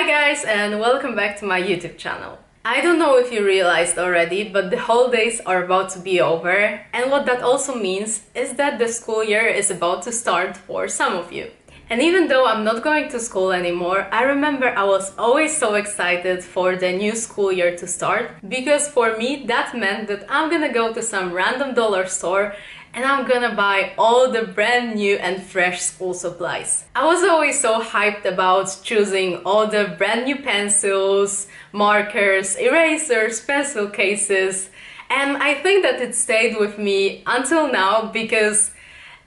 Hi guys, and welcome back to my YouTube channel. I don't know if you realized already, but the holidays are about to be over, and what that also means is that the school year is about to start for some of you. And even though I'm not going to school anymore, I remember I was always so excited for the new school year to start, because for me that meant that I'm gonna go to some random dollar store and I'm gonna buy all the brand new and fresh school supplies. I was always so hyped about choosing all the brand new pencils, markers, erasers, pencil cases, and I think that it stayed with me until now because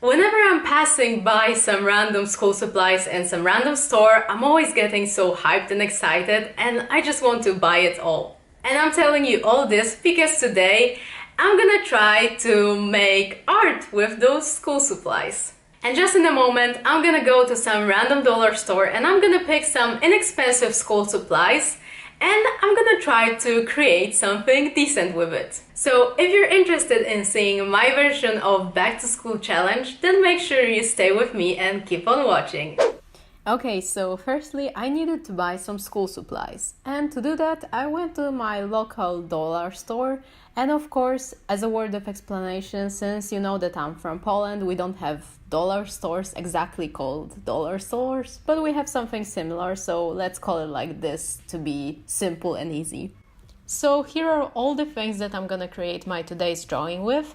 whenever I'm passing by some random school supplies in some random store, I'm always getting so hyped and excited and I just want to buy it all. And I'm telling you all this because today I'm gonna try to make art with those school supplies. And just in a moment, I'm gonna go to some random dollar store and I'm gonna pick some inexpensive school supplies and I'm gonna try to create something decent with it. So if you're interested in seeing my version of Back to School Challenge, then make sure you stay with me and keep on watching. Okay, so firstly I needed to buy some school supplies, and to do that I went to my local dollar store. And of course, as a word of explanation, since you know that I'm from Poland, we don't have dollar stores exactly called dollar stores, but we have something similar, so let's call it like this to be simple and easy. So here are all the things that I'm gonna create my today's drawing with: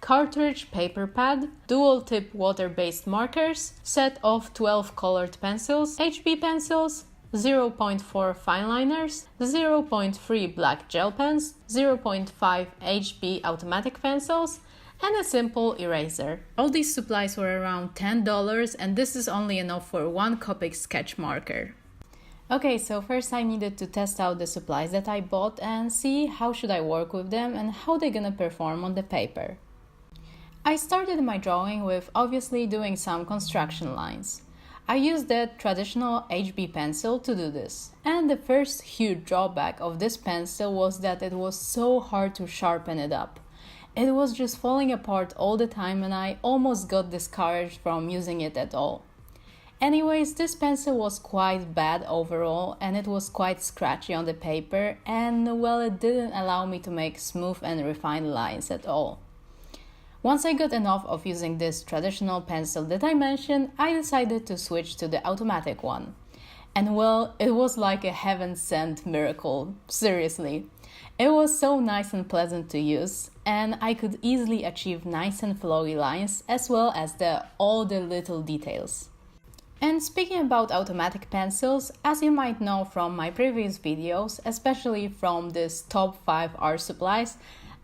cartridge paper pad, dual tip water-based markers, set of 12 colored pencils, HB pencils, 0.4 fine liners, 0.3 black gel pens, 0.5 HB automatic pencils, and a simple eraser. All these supplies were around $10, and this is only enough for one Copic sketch marker. Okay, so first I needed to test out the supplies that I bought and see how should I work with them and how they're gonna perform on the paper. I started my drawing with obviously doing some construction lines. I used the traditional HB pencil to do this, and the first huge drawback of this pencil was that it was so hard to sharpen it up. It was just falling apart all the time and I almost got discouraged from using it at all. Anyways, this pencil was quite bad overall and it was quite scratchy on the paper, and well, it didn't allow me to make smooth and refined lines at all. Once I got enough of using this traditional pencil that I mentioned, I decided to switch to the automatic one. And well, it was like a heaven-sent miracle, seriously. It was so nice and pleasant to use, and I could easily achieve nice and flowy lines as well as all the little details. And speaking about automatic pencils, as you might know from my previous videos, especially from this top 5 art supplies,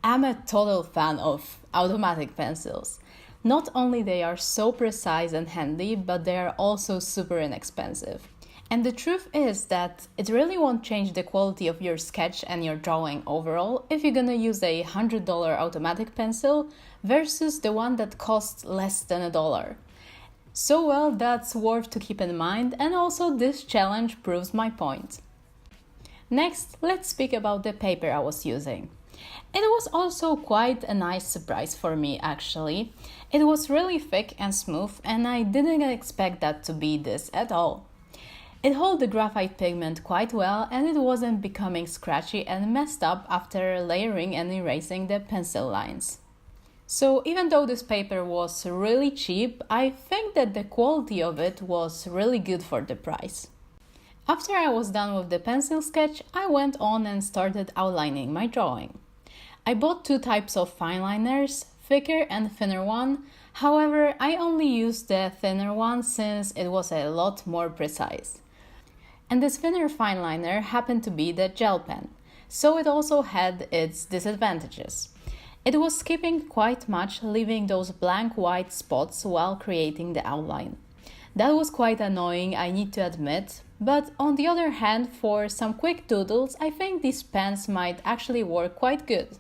I'm a total fan of automatic pencils. Not only they are so precise and handy, but they are also super inexpensive. And the truth is that it really won't change the quality of your sketch and your drawing overall if you're gonna use a $100 automatic pencil versus the one that costs less than $1. So well, that's worth to keep in mind, and also this challenge proves my point. Next, let's speak about the paper I was using. It was also quite a nice surprise for me actually. It was really thick and smooth and I didn't expect that to be this at all. It held the graphite pigment quite well and it wasn't becoming scratchy and messed up after layering and erasing the pencil lines. So even though this paper was really cheap, I think that the quality of it was really good for the price. After I was done with the pencil sketch, I went on and started outlining my drawing. I bought 2 types of fine liners, thicker and thinner one. However, I only used the thinner one since it was a lot more precise. And this thinner fine liner happened to be the gel pen, so it also had its disadvantages. It was skipping quite much, leaving those blank white spots while creating the outline. That was quite annoying, I need to admit, but on the other hand, for some quick doodles, I think these pens might actually work quite good.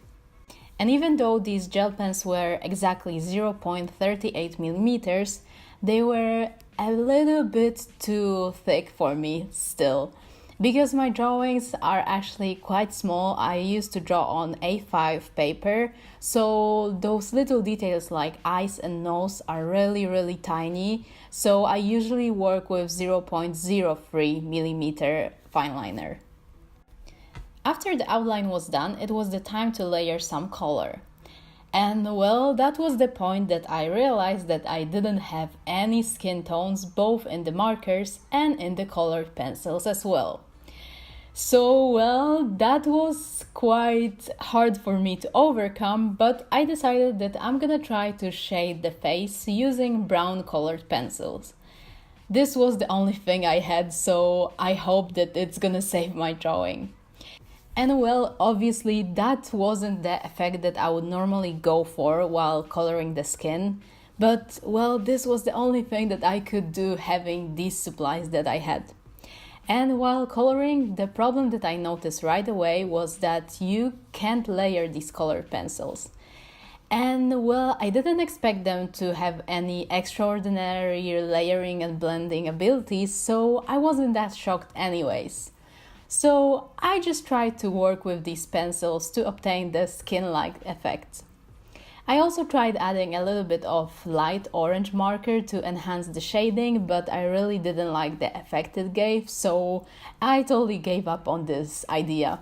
And even though these gel pens were exactly 0.38 millimeters, they were a little bit too thick for me still. Because my drawings are actually quite small, I used to draw on A5 paper, so those little details like eyes and nose are really tiny, so I usually work with 0.03 millimeter fine liner. After the outline was done, it was the time to layer some color. And well, that was the point that I realized that I didn't have any skin tones both in the markers and in the colored pencils as well. So well, that was quite hard for me to overcome, but I decided that I'm gonna try to shade the face using brown colored pencils. This was the only thing I had, so I hope that it's gonna save my drawing. And well, obviously that wasn't the effect that I would normally go for while coloring the skin, but well, this was the only thing that I could do having these supplies that I had. And while coloring, the problem that I noticed right away was that you can't layer these colored pencils. And well, I didn't expect them to have any extraordinary layering and blending abilities, so I wasn't that shocked anyways. So I just tried to work with these pencils to obtain the skin-like effect. I also tried adding a little bit of light orange marker to enhance the shading, but I really didn't like the effect it gave, so I totally gave up on this idea.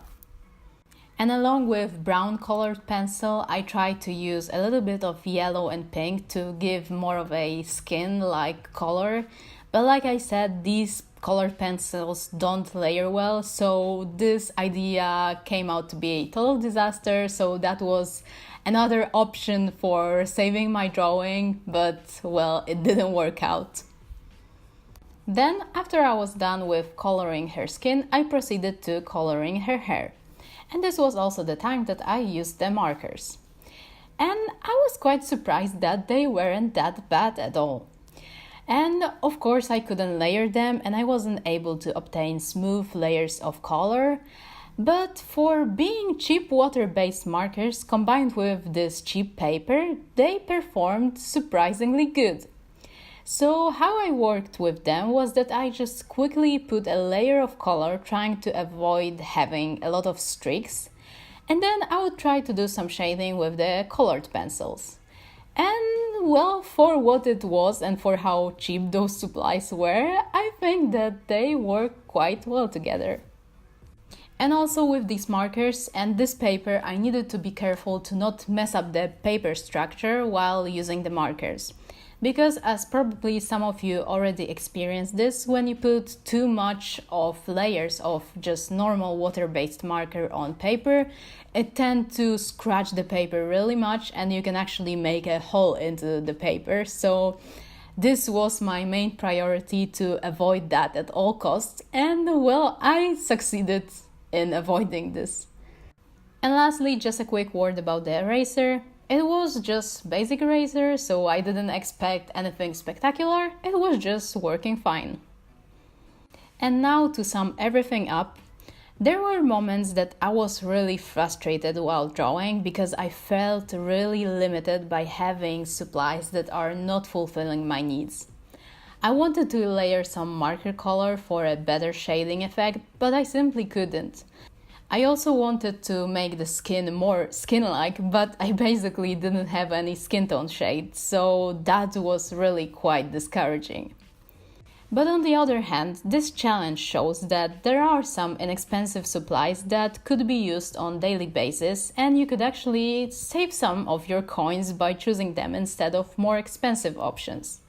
And along with brown colored pencil, I tried to use a little bit of yellow and pink to give more of a skin-like color. But like I said, these colored pencils don't layer well, so this idea came out to be a total disaster, so that was another option for saving my drawing, but well, it didn't work out. Then, after I was done with coloring her skin, I proceeded to coloring her hair. And this was also the time that I used the markers. And I was quite surprised that they weren't that bad at all. And of course I couldn't layer them and I wasn't able to obtain smooth layers of color. But for being cheap water-based markers combined with this cheap paper, they performed surprisingly good. So how I worked with them was that I just quickly put a layer of color trying to avoid having a lot of streaks, and then I would try to do some shading with the colored pencils. And well, for what it was and for how cheap those supplies were, I think that they work quite well together. And also with these markers and this paper, I needed to be careful to not mess up the paper structure while using the markers. Because as probably some of you already experienced this, when you put too much of layers of just normal water-based marker on paper, it tends to scratch the paper really much and you can actually make a hole into the paper. So this was my main priority, to avoid that at all costs, and well, I succeeded in avoiding this. And lastly, just a quick word about the eraser. It was just basic eraser, so I didn't expect anything spectacular, it was just working fine. And now to sum everything up, there were moments that I was really frustrated while drawing because I felt really limited by having supplies that are not fulfilling my needs. I wanted to layer some marker color for a better shading effect, but I simply couldn't. I also wanted to make the skin more skin-like, but I basically didn't have any skin tone shade, so that was really quite discouraging. But on the other hand, this challenge shows that there are some inexpensive supplies that could be used on a daily basis, and you could actually save some of your coins by choosing them instead of more expensive options.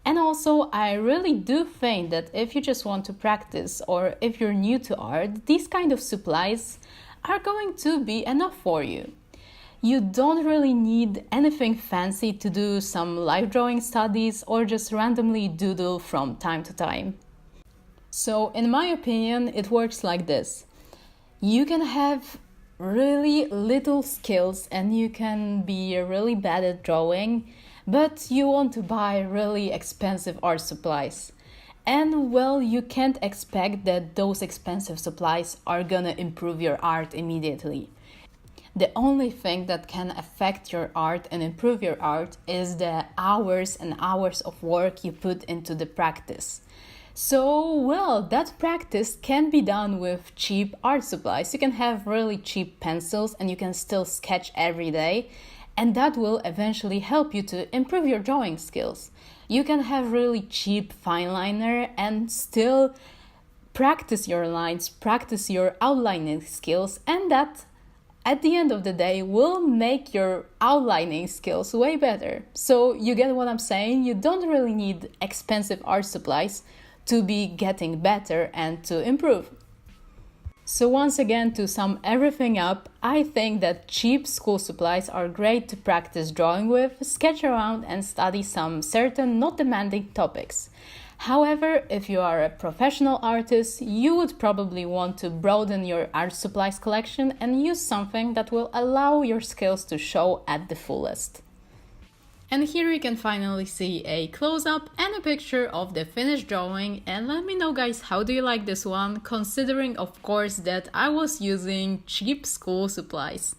And also, I really do think that if you just want to practice or if you're new to art, these kind of supplies are going to be enough for you. You don't really need anything fancy to do some live drawing studies or just randomly doodle from time to time. So, in my opinion, it works like this. You can have really little skills and you can be really bad at drawing, but you want to buy really expensive art supplies. And well, you can't expect that those expensive supplies are gonna improve your art immediately. The only thing that can affect your art and improve your art is the hours and hours of work you put into the practice. So, well, that practice can be done with cheap art supplies. You can have really cheap pencils and you can still sketch every day. And that will eventually help you to improve your drawing skills. You can have really cheap fine liner and still practice your lines, practice your outlining skills, and that at the end of the day will make your outlining skills way better. So you get what I'm saying? You don't really need expensive art supplies to be getting better and to improve. So once again, to sum everything up, I think that cheap school supplies are great to practice drawing with, sketch around and study some certain not demanding topics. However, if you are a professional artist, you would probably want to broaden your art supplies collection and use something that will allow your skills to show at the fullest. And here you can finally see a close-up and a picture of the finished drawing, and let me know guys, how do you like this one, considering of course that I was using cheap school supplies.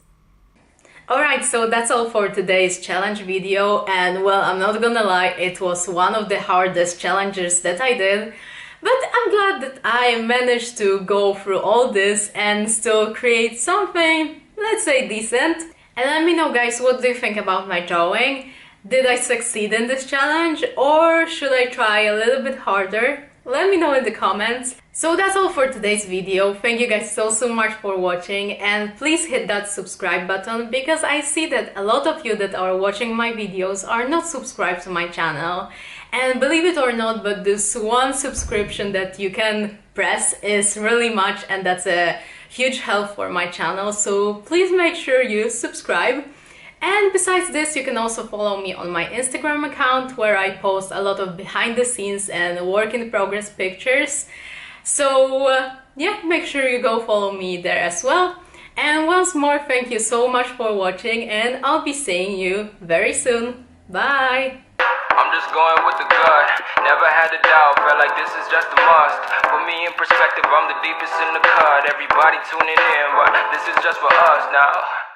Alright, so that's all for today's challenge video, and well, I'm not gonna lie, it was one of the hardest challenges that I did, but I'm glad that I managed to go through all this and still create something, let's say, decent. And let me know guys, what do you think about my drawing? Did I succeed in this challenge, or should I try a little bit harder? Let me know in the comments. So that's all for today's video. Thank you guys so much for watching, and please hit that subscribe button because I see that a lot of you that are watching my videos are not subscribed to my channel. And believe it or not, but this one subscription that you can press is really much, and that's a huge help for my channel. So please make sure you subscribe. And besides this, you can also follow me on my Instagram account where I post a lot of behind the scenes and work in progress pictures. So yeah, make sure you go follow me there as well. And once more, thank you so much for watching, and I'll be seeing you very soon. Bye! I'm just going with the gut, never had a doubt, felt like this is just a must. Put me in perspective, I'm the deepest in the cut. Everybody tuning in, but this is just for us now.